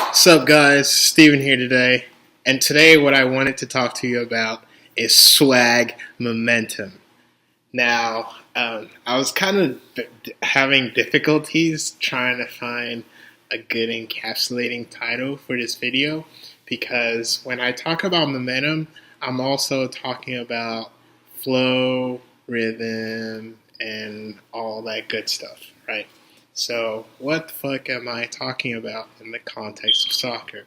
What's up, guys? Steven here today, and today what I wanted to talk to you about is Swagg Momentum. Now, I was kind of having difficulties trying to find a good encapsulating title for this video because when I talk about momentum, I'm also talking about flow, rhythm, and all that good stuff, right? So, what the fuck am I talking about in the context of soccer?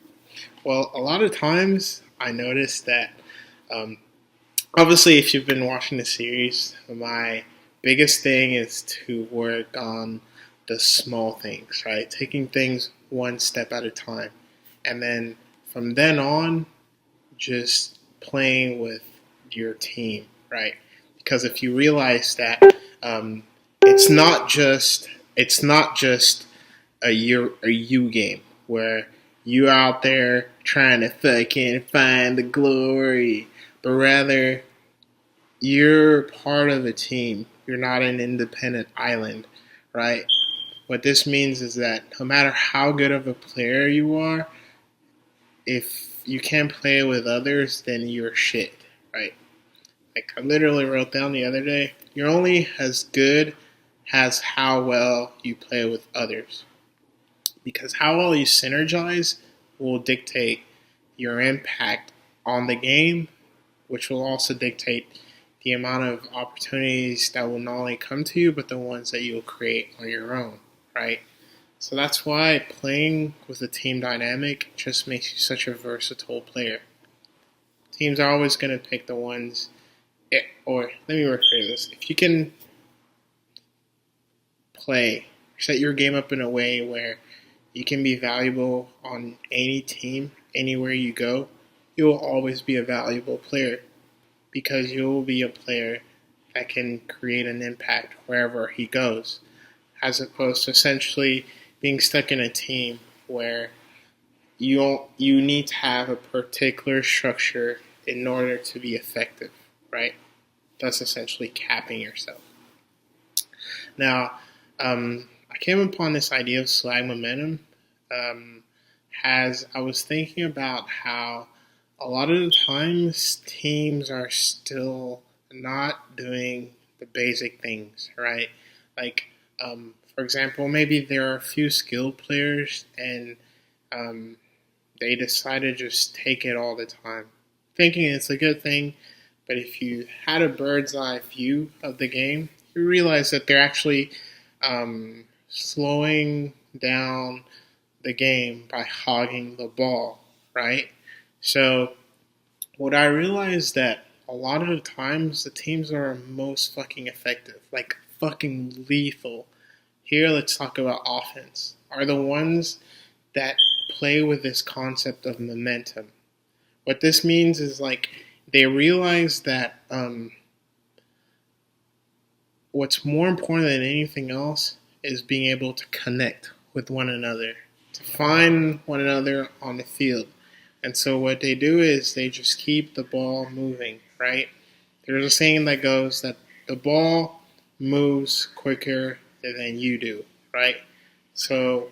Well, a lot of times I notice that, um, obviously, if you've been watching the series, my biggest thing is to work on the small things, right? Taking things one step at a time. And then from then on, just playing with your team, right? Because if you realize that um, it's not just a you game where you out there trying to fucking find the glory, but rather you're part of a team. You're not an independent island, right? What this means is that no matter how good of a player you are, if you can't play with others, then you're shit, right? Like I literally wrote down the other day, you're only as good as how well you play with others. Because how well you synergize will dictate your impact on the game, which will also dictate the amount of opportunities that will not only come to you, but the ones that you'll create on your own, right? So that's why playing with a team dynamic just makes you such a versatile player. Teams are always going to pick the ones, or let me rephrase this. If you can set your game up in a way where you can be valuable on any team, anywhere you go, you will always be a valuable player because you will be a player that can create an impact wherever he goes, as opposed to essentially being stuck in a team where you need to have a particular structure in order to be effective, right? That's essentially capping yourself. Now, I came upon this idea of Swagg Momentum as I was thinking about how a lot of the times teams are still not doing the basic things, right? Like, for example, maybe there are a few skilled players and they decide to just take it all the time, thinking it's a good thing. But if you had a bird's eye view of the game, you realize that they're actually slowing down the game by hogging the ball, right? So what I realized that a lot of the times the teams that are most fucking effective, like fucking lethal, here let's talk about offense, are the ones that play with this concept of momentum. What this means is like they realize that what's more important than anything else is being able to connect with one another, to find one another on the field. And so what they do is they just keep the ball moving, right? There's a saying that goes that the ball moves quicker than you do, right? So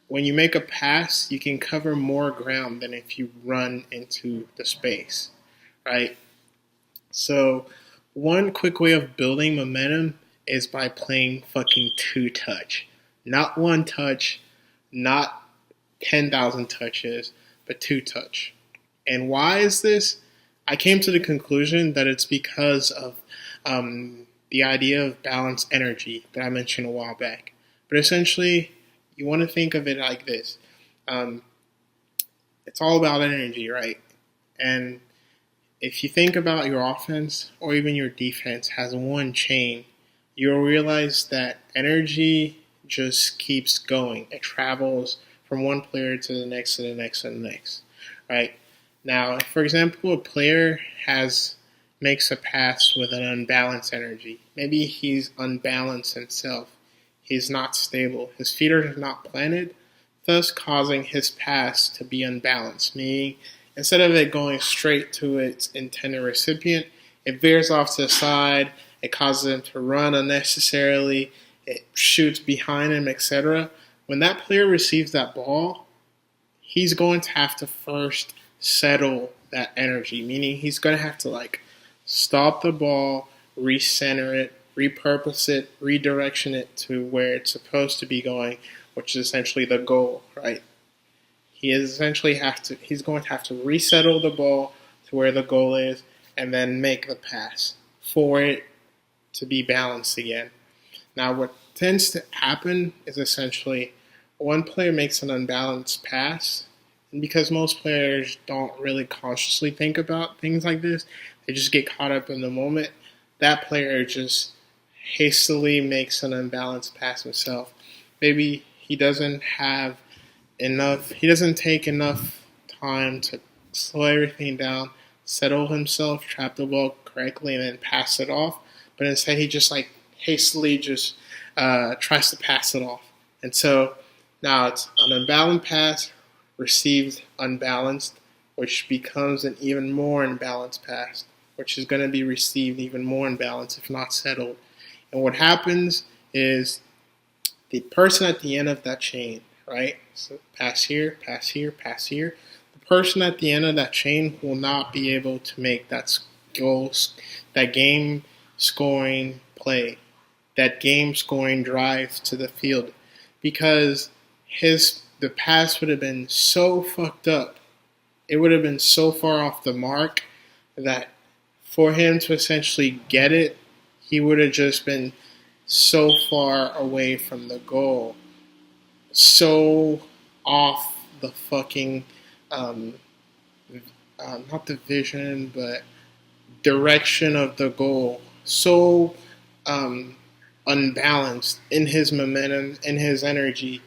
when you make a pass, you can cover more ground than if you run into the space, right? So one quick way of building momentum is by playing fucking two touch. Not one touch, not 10,000 touches, but two touch. And why is this? I came to the conclusion that it's because of the idea of balanced energy that I mentioned a while back. But essentially, you want to think of it like this. It's all about energy, right? And if you think about your offense or even your defense has one chain, you'll realize that energy just keeps going. It travels from one player to the next, to the next, to the next, right? Now, if, for example, a player makes a pass with an unbalanced energy. Maybe he's unbalanced himself. He's not stable. His feet are not planted, thus causing his pass to be unbalanced, meaning instead of it going straight to its intended recipient, it veers off to the side, it causes him to run unnecessarily, it shoots behind him, etc. When that player receives that ball, he's going to have to first settle that energy, meaning he's going to have to like stop the ball, recenter it, repurpose it, redirection it to where it's supposed to be going, which is essentially the goal, right? He's going to have to resettle the ball to where the goal is and then make the pass for it to be balanced again. Now what tends to happen is essentially one player makes an unbalanced pass, and because most players don't really consciously think about things like this, they just get caught up in the moment. That player just hastily makes an unbalanced pass himself. Maybe he doesn't take enough time to slow everything down, settle himself, trap the ball correctly, and then pass it off. But instead, he just like hastily just tries to pass it off. And so now it's an unbalanced pass, received unbalanced, which becomes an even more unbalanced pass, which is going to be received even more unbalanced if not settled. And what happens is the person at the end of that chain, right? So pass here, pass here, pass here. The person at the end of that chain will not be able to make that game scoring play, that game scoring drive to the field, because the pass would have been so fucked up. It would have been so far off the mark that for him to essentially get it, he would have just been so far away from the goal, so off the fucking, not the vision, but direction of the goal, so unbalanced in his momentum, in his energy,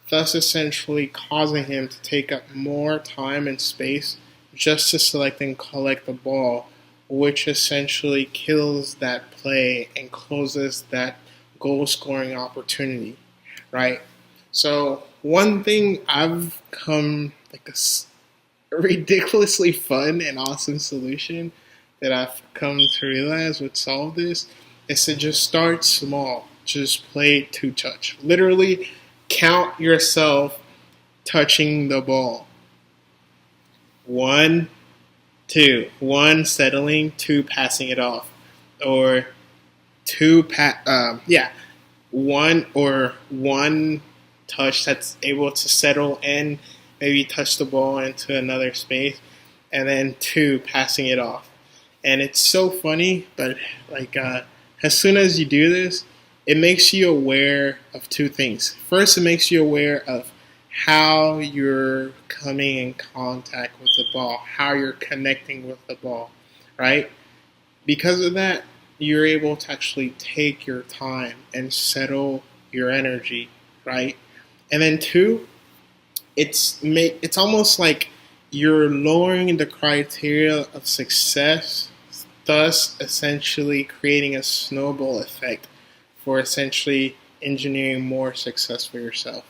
thus essentially causing him to take up more time and space just to select and collect the ball, which essentially kills that play and closes that goal-scoring opportunity, right? So one thing I've come like a ridiculously fun and awesome solution that I've come to realize would solve this is to just start small. Just play two-touch. Literally count yourself touching the ball. 1, 2. 1 settling, 2 passing it off. Or 1 touch that's able to settle and maybe touch the ball into another space, and then 2 passing it off. And it's so funny, but like as soon as you do this, it makes you aware of 2 things. First, it makes you aware of how you're coming in contact with the ball, how you're connecting with the ball, right? Because of that, you're able to actually take your time and settle your energy, right? And then 2, it's almost like you're lowering the criteria of success, thus essentially creating a snowball effect for essentially engineering more success for yourself.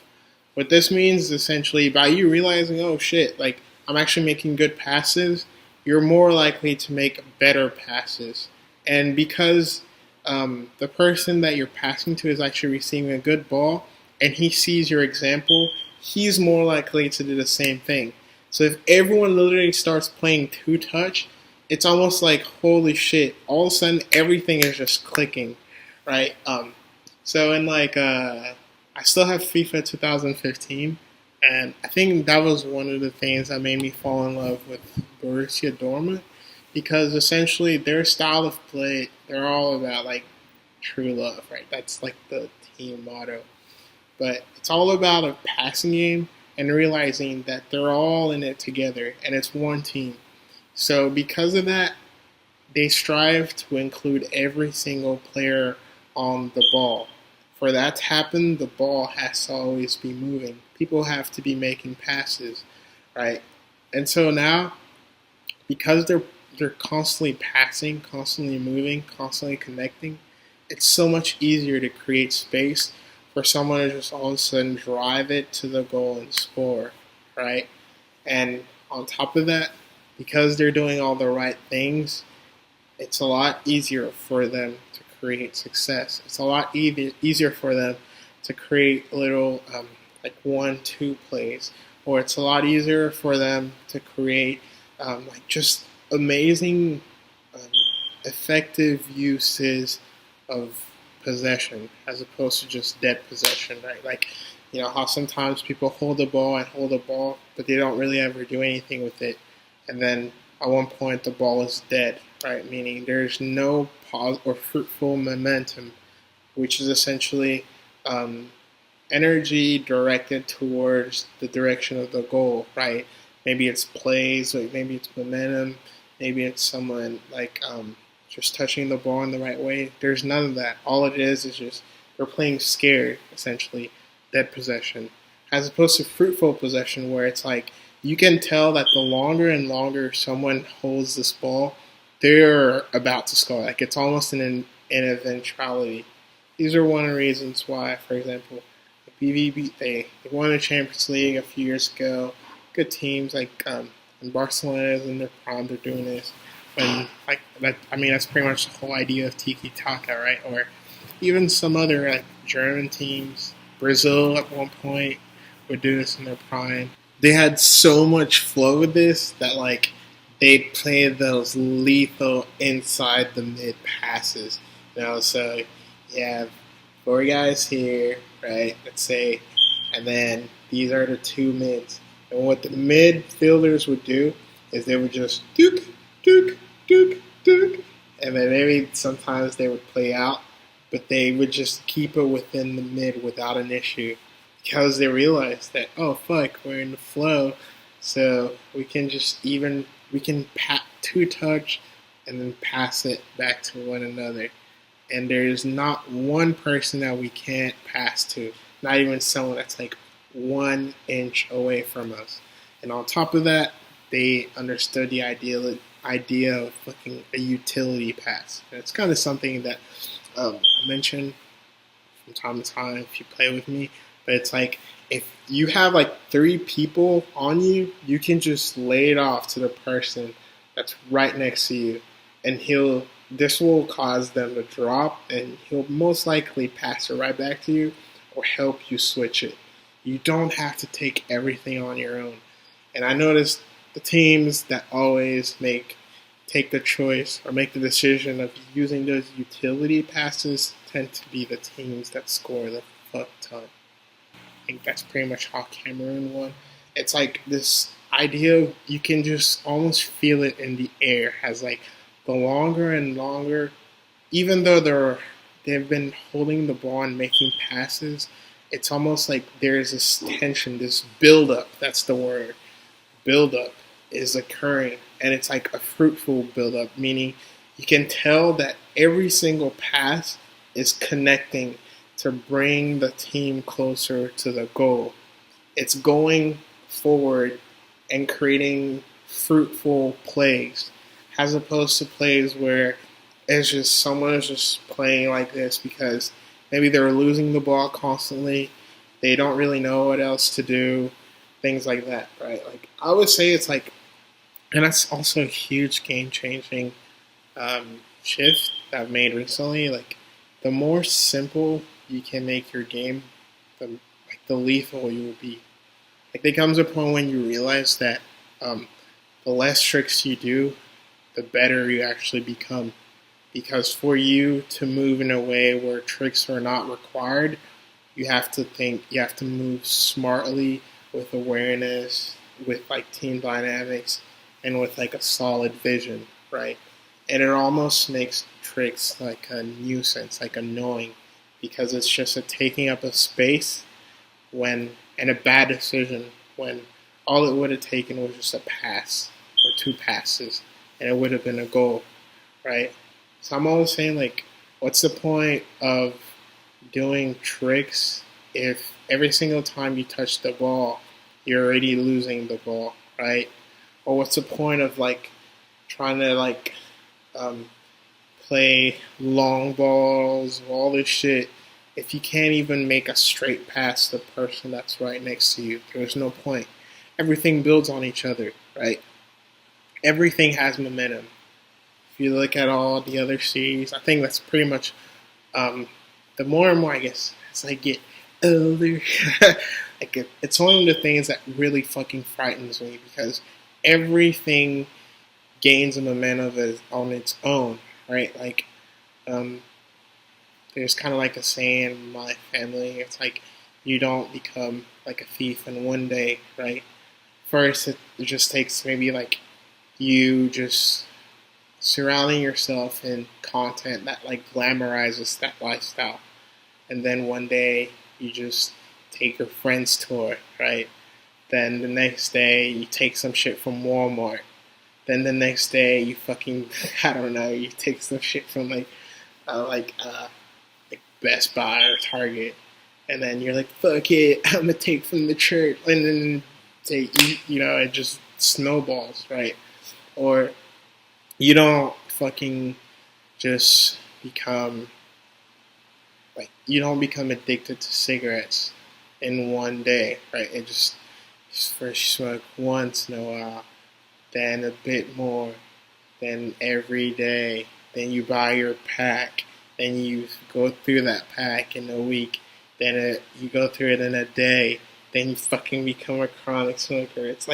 What this means is essentially by you realizing, oh shit, like I'm actually making good passes, you're more likely to make better passes. And because the person that you're passing to is actually receiving a good ball and he sees your example, he's more likely to do the same thing. So if everyone literally starts playing two-touch, it's almost like, holy shit, all of a sudden everything is just clicking, right? So in I still have FIFA 2015, and I think that was one of the things that made me fall in love with Borussia Dortmund, because essentially their style of play, they're all about like true love, right? That's like the team motto. But it's all about a passing game and realizing that they're all in it together and it's one team. So because of that, they strive to include every single player on the ball. For that to happen, the ball has to always be moving. People have to be making passes, right? And so now, because they're constantly passing, constantly moving, constantly connecting, it's so much easier to create space for someone to just all of a sudden drive it to the goal and score, right? And on top of that, because they're doing all the right things, it's a lot easier for them to create success. It's a lot easier for them to create little 1-2 plays or it's a lot easier for them to create like just amazing, um, effective uses of possession as opposed to just dead possession, right? Like, how sometimes people hold the ball and hold the ball, but they don't really ever do anything with it. And then at one point, the ball is dead, right? Meaning there's no pause or fruitful momentum, which is essentially um, energy directed towards the direction of the goal, right? Maybe it's plays, like maybe it's momentum, maybe it's someone like just touching the ball in the right way. There's none of that. All it is just they're playing scared, essentially, dead possession, as opposed to fruitful possession, where it's like you can tell that the longer and longer someone holds this ball, they're about to score. Like it's almost an eventuality. These are one of the reasons why, for example, BVB they won the Champions League a few years ago. Good teams like when Barcelona is in their prime, they're doing this. When like that, I mean that's pretty much the whole idea of tiki taka, right? Or even some other like German teams, Brazil at one point would do this in their prime. They had so much flow with this that like they played those lethal inside the mid passes. So you have four guys here, right? Let's say, and then these are the two mids. And what the midfielders would do is they would just duke, duke, duke, duke, and then maybe sometimes they would play out, but they would just keep it within the mid without an issue because they realized that, oh fuck, we're in the flow, so we can two touch and then pass it back to one another. And there's not one person that we can't pass to, not even someone that's like 1 inch away from us. And on top of that, they understood the idea of fucking a utility pass. And it's kind of something that I mention from time to time if you play with me. But it's like if you have like 3 people on you, you can just lay it off to the person that's right next to you, and this will cause them to drop, and he'll most likely pass it right back to you or help you switch it. You don't have to take everything on your own. And I noticed the teams that always take the choice or make the decision of using those utility passes tend to be the teams that score the fuck ton. I think that's pretty much how Cameroon won. It's like this idea, you can just almost feel it in the air, as like the longer and longer, even though they've been holding the ball and making passes, it's almost like there's this tension, this build-up, that's the word, build-up is occurring, and it's like a fruitful build-up, meaning you can tell that every single pass is connecting to bring the team closer to the goal. It's going forward and creating fruitful plays, as opposed to plays where it's just someone is just playing like this because maybe they're losing the ball constantly, they don't really know what else to do, things like that, right? Like I would say it's like, and that's also a huge game-changing shift that I've made recently. Like the more simple you can make your game, the lethal you will be. Like there comes a point when you realize that the less tricks you do, the better you actually become. Because for you to move in a way where tricks are not required, you have to move smartly with awareness, with like team dynamics, and with like a solid vision, right? And it almost makes tricks like a nuisance, like annoying, because it's just a taking up of space and a bad decision when all it would have taken was just a pass or 2 passes, and it would have been a goal, right? So I'm always saying, like, what's the point of doing tricks if every single time you touch the ball, you're already losing the ball, right? Or what's the point of, like, trying to, like, play long balls, all this shit, if you can't even make a straight pass to the person that's right next to you? There's no point. Everything builds on each other, right? Everything has momentum. If you look at all the other series, I think that's pretty much the more and more, I guess, as I get over. It's one of the things that really fucking frightens me because everything gains a momentum on its own, right? Like, um, there's kind of like a saying in my family. It's like you don't become like a thief in one day, right? First, it just takes maybe like you just surrounding yourself in content that like glamorizes that lifestyle, and then one day you just take your friends to it, right? Then the next day you take some shit from Walmart. Then the next day you fucking I don't know, you take some shit from like Best Buy or Target, and then you're like, fuck it, I'm gonna take from the church, and then it just snowballs, right? Or you don't fucking just become you don't become addicted to cigarettes in one day, right? It just first you smoke once in a while, then a bit more, then every day, then you buy your pack, then you go through that pack in a week, then you go through it in a day, then you fucking become a chronic smoker. It's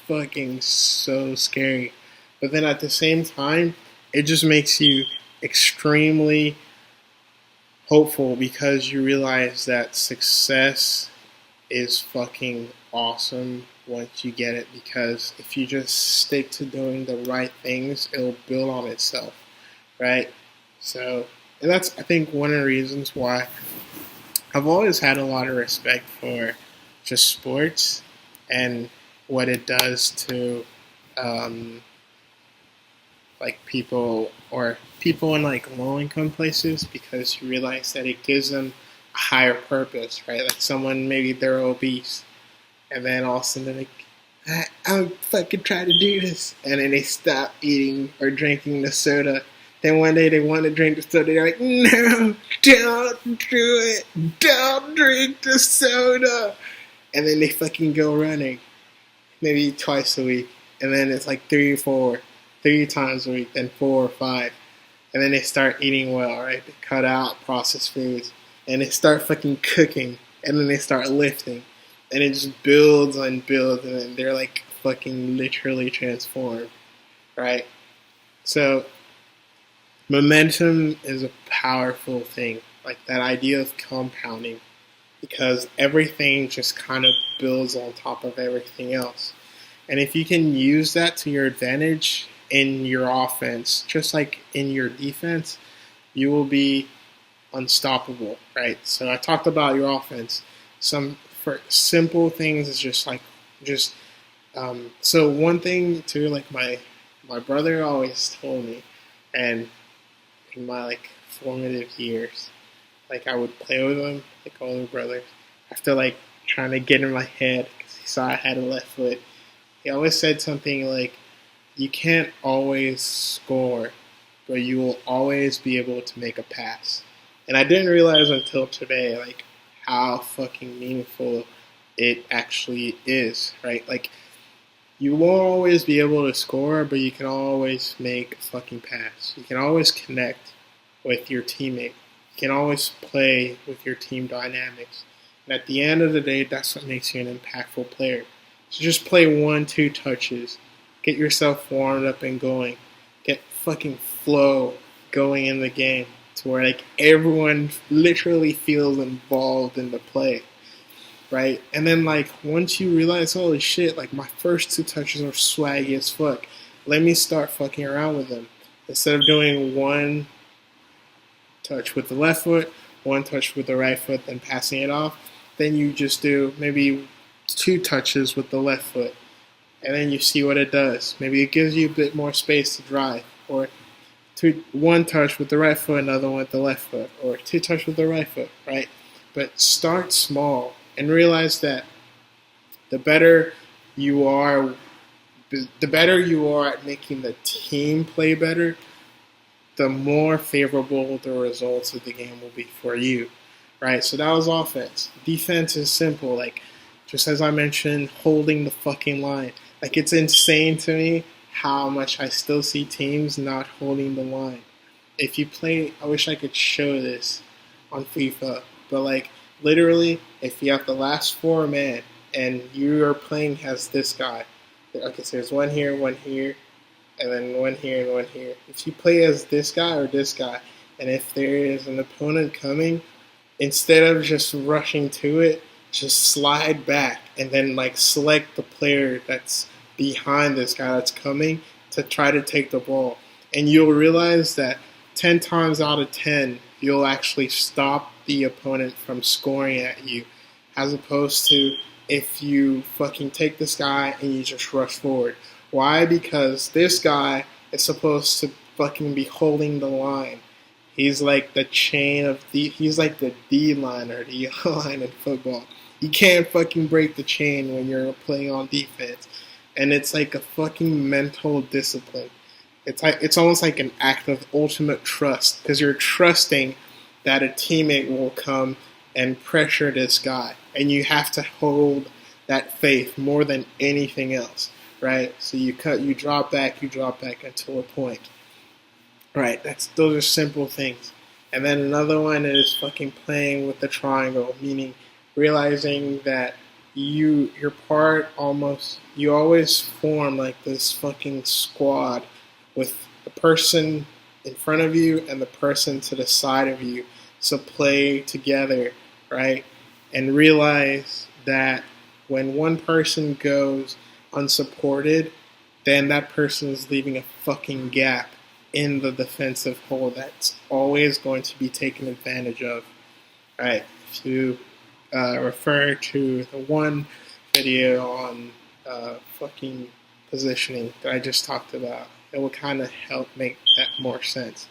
fucking so scary. But then at the same time, it just makes you extremely hopeful because you realize that success is fucking awesome once you get it, because if you just stick to doing the right things, it'll build on itself, right? So, and that's, I think, one of the reasons why I've always had a lot of respect for just sports and what it does to like people in like low income places, because you realize that it gives them a higher purpose, right? Like someone, maybe they're obese, and then all of a sudden they're like, I'm fucking trying to do this, and then they stop eating or drinking the soda. Then one day they want to drink the soda, they're like, no, don't do it, don't drink the soda. And then they fucking go running, maybe twice a week, and then it's like three times a week, then 4 or 5. And then they start eating well, right? They cut out processed foods. And they start fucking cooking. And then they start lifting. And it just builds and builds. And then they're like fucking literally transformed, right? So, momentum is a powerful thing. Like that idea of compounding. Because everything just kind of builds on top of everything else. And if you can use that to your advantage in your offense, just like in your defense, you will be unstoppable, right? So I talked about your offense. Some for simple things is so one thing too, like my brother always told me, and in my like formative years, like I would play with him, like older brothers, after like trying to get in my head because he saw I had a left foot. He always said something like, you can't always score, but you will always be able to make a pass. And I didn't realize until today, like, how fucking meaningful it actually is, right? Like, you won't always be able to score, but you can always make a fucking pass. You can always connect with your teammate. You can always play with your team dynamics. And at the end of the day, that's what makes you an impactful player. So just play 1-2 touches. Get yourself warmed up and going. Get fucking flow going in the game to where like everyone literally feels involved in the play, right? And then like once you realize, holy shit, like my first 2 touches are swaggy as fuck. Let me start fucking around with them. Instead of doing 1 touch with the left foot, 1 touch with the right foot, then passing it off, then you just do maybe 2 touches with the left foot, and then you see what it does. Maybe it gives you a bit more space to drive, or 1 touch with the right foot, another one with the left foot, or 2 touch with the right foot, right? But start small and realize that the better you are at making the team play better, the more favorable the results of the game will be for you, right? So that was offense. Defense is simple, like just as I mentioned, holding the fucking line. Like it's insane to me how much I still see teams not holding the line. If you play, I wish I could show this on FIFA, but like literally, if you have the last four man and you are playing as this guy, okay, so there's one here, and then one here and one here. If you play as this guy or this guy, and if there is an opponent coming, instead of just rushing to it, just slide back and then like select the player that's behind this guy that's coming to try to take the ball. And you'll realize that 10 times out of 10, you'll actually stop the opponent from scoring at you, as opposed to if you fucking take this guy and you just rush forward. Why? Because this guy is supposed to fucking be holding the line. He's like the chain of he's like the D line or the line in football. You can't fucking break the chain when you're playing on defense. And it's like a fucking mental discipline. It's almost like an act of ultimate trust, because you're trusting that a teammate will come and pressure this guy, and you have to hold that faith more than anything else, right? So you drop back until a point, right? Those are simple things. And then another one is fucking playing with the triangle, meaning realizing that you always form like this fucking squad with the person in front of you and the person to the side of you to play together, right? And realize that when one person goes unsupported, then that person is leaving a fucking gap in the defensive hole that's always going to be taken advantage of, right? If you refer to the one video on fucking positioning that I just talked about, it will kind of help make that more sense.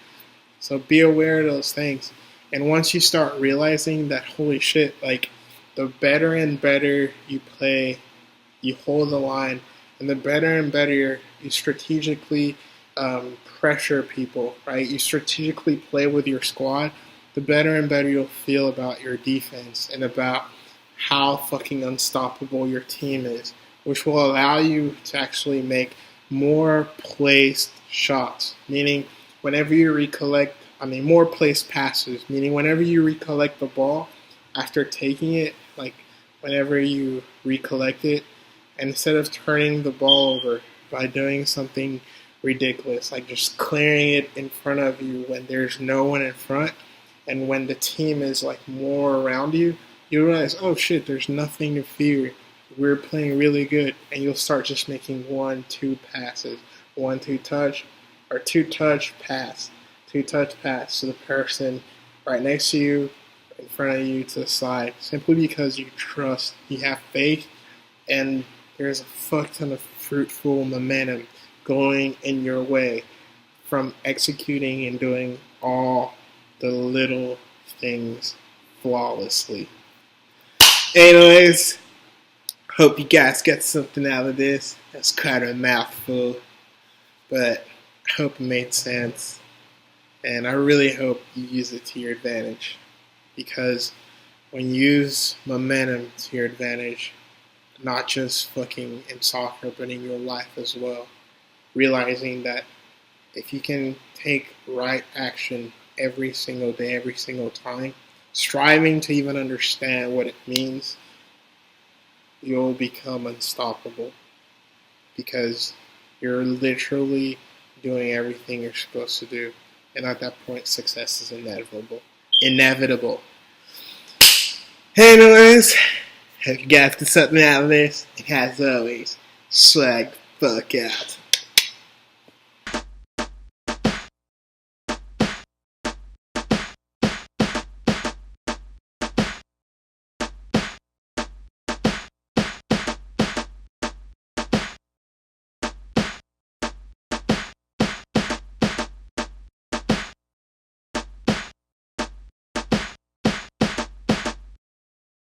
So be aware of those things. And once you start realizing that, holy shit, like the better and better you play, you hold the line, and the better and better you strategically pressure people, right? You strategically play with your squad, the better and better you'll feel about your defense and about how fucking unstoppable your team is, which will allow you to actually make more placed shots, meaning whenever you more placed passes, meaning whenever you recollect the ball after taking it, like whenever you recollect it, and instead of turning the ball over by doing something ridiculous, like just clearing it in front of you when there's no one in front, and when the team is like more around you, you realize, oh shit, there's nothing to fear. We're playing really good, and you'll start just making 1-2 passes, 1-2 touch, or 2-touch pass, 2-touch pass to the person right next to you, in front of you, to the side, simply because you trust, you have faith, and there's a fuck ton of fruitful momentum going in your way from executing and doing all the little things flawlessly. Anyways, hope you guys get something out of this. That's kind of a mouthful, but I hope it made sense. And I really hope you use it to your advantage, because when you use momentum to your advantage, not just fucking in soccer, but in your life as well, realizing that if you can take right action every single day, every single time, striving to even understand what it means, you'll become unstoppable, because you're literally doing everything you're supposed to do. And at that point, success is inevitable. Anyways, hope you guys get something out of this. And as always, swag fuck out.